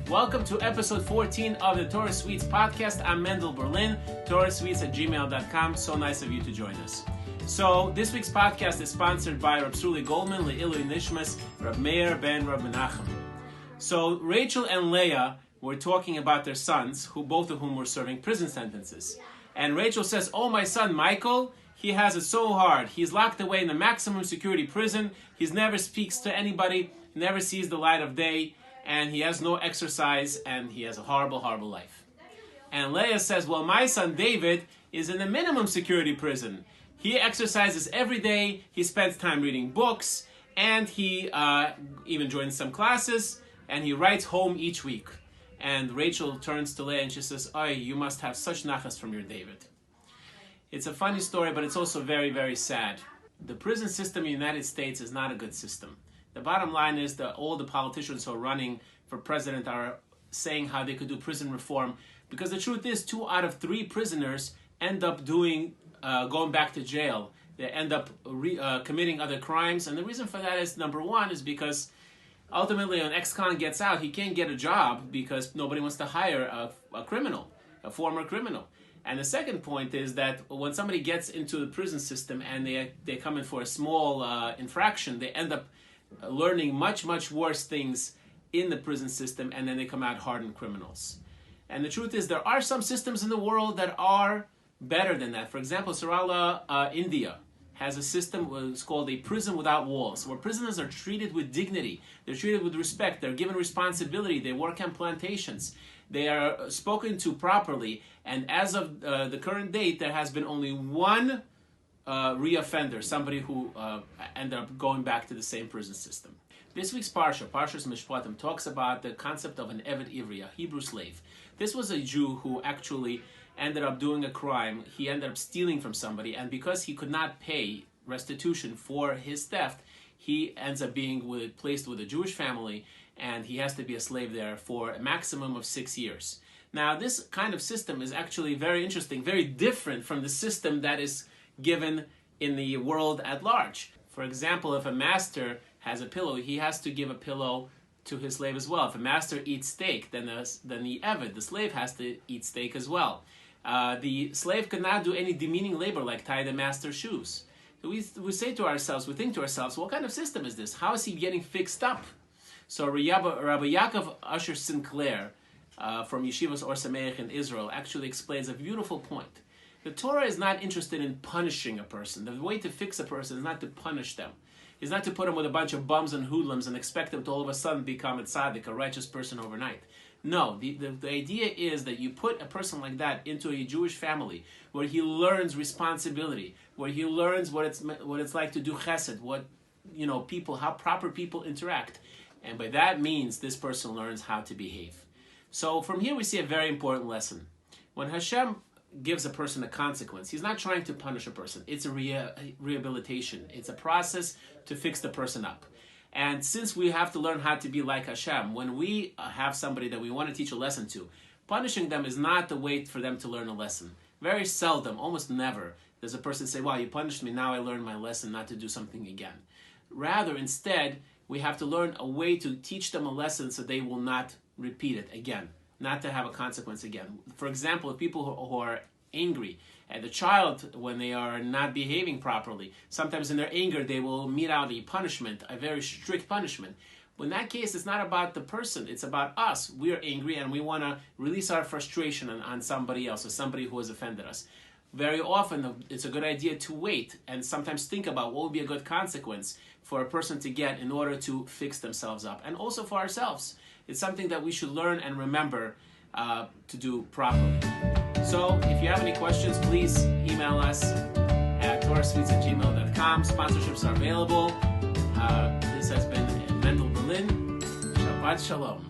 Welcome to episode 14 of the Torah Suites podcast. I'm Mendel Berlin, TorahSuites@gmail.com. So nice of you to join us. So this week's podcast is sponsored by Rab Sruli Goldman, Le'ilui Nishmas, Rab Meir ben Rab Menachem. So Rachel and Leah were talking about their sons, both of whom were serving prison sentences. And Rachel says, "Oh, my son Michael, he has it so hard. He's locked away in the maximum security prison. He never speaks to anybody, never sees the light of day, and he has no exercise, and he has a horrible, horrible life." And Leah says, "Well, my son David is in the minimum security prison. He exercises every day, he spends time reading books, and he even joins some classes, and he writes home each week." And Rachel turns to Leah and she says, "Oh, you must have such nachas from your David." It's a funny story, but it's also very, very sad. The prison system in the United States is not a good system. The bottom line is that all the politicians who are running for president are saying how they could do prison reform, because the truth is 2 out of 3 prisoners end up going back to jail. They end up committing other crimes, and the reason for that is, number one, is because ultimately when ex-con gets out, he can't get a job because nobody wants to hire a criminal, a former criminal. And the second point is that when somebody gets into the prison system and they come in for a small infraction, they end up learning much, much worse things in the prison system, and then they come out hardened criminals. And the truth is there are some systems in the world that are better than that. For example, Kerala, India, has a system it's called a prison without walls, where prisoners are treated with dignity, they're treated with respect, they're given responsibility, they work on plantations, they are spoken to properly, and as of the current date, there has been only one reoffender, somebody who ended up going back to the same prison system. This week's Punish.Parashat Mispatim, talks about the concept of an Eved Ivri, a Hebrew slave. This was a Jew who actually ended up doing a crime. He ended up stealing from somebody, and because he could not pay restitution for his theft, he ends up being placed with a Jewish family, and he has to be a slave there for a maximum of 6 years. Now, this kind of system is actually very interesting, very different from the system that is given in the world at large. For example, if a master has a pillow, he has to give a pillow to his slave as well. If a master eats steak, then the Eved, the slave, has to eat steak as well. The slave could not do any demeaning labor like tie the master's shoes. So we say to ourselves, we think to ourselves, what kind of system is this? How is he getting fixed up? So Rabbi Yaakov Usher Sinclair from Yeshivas Or Sameach in Israel actually explains a beautiful point. The Torah is not interested in punishing a person. The way to fix a person is not to punish them. It's not to put them with a bunch of bums and hoodlums and expect them to all of a sudden become a tzaddik, a righteous person overnight. No, the idea is that you put a person like that into a Jewish family where he learns responsibility, where he learns what it's like to do chesed, how proper people interact. And by that means, this person learns how to behave. So from here we see a very important lesson. When Hashem gives a person a consequence, he's not trying to punish a person. It's a rehabilitation. It's a process to fix the person up. And since we have to learn how to be like Hashem, when we have somebody that we want to teach a lesson to, punishing them is not the way for them to learn a lesson. Very seldom, almost never, does a person say, "Wow, you punished me, now I learned my lesson not to do something again." Rather, instead, we have to learn a way to teach them a lesson so they will not repeat it again, not to have a consequence again. For example, if people who are angry, and the child, when they are not behaving properly, sometimes in their anger they will mete out a punishment, a very strict punishment. But in that case, it's not about the person, it's about us. We are angry and we want to release our frustration on somebody else or somebody who has offended us. Very often, it's a good idea to wait and sometimes think about what would be a good consequence for a person to get in order to fix themselves up. And also for ourselves. It's something that we should learn and remember to do properly. So, if you have any questions, please email us at TorahSuites@gmail.com. Sponsorships are available. This has been Mendel Berlin. Shabbat Shalom.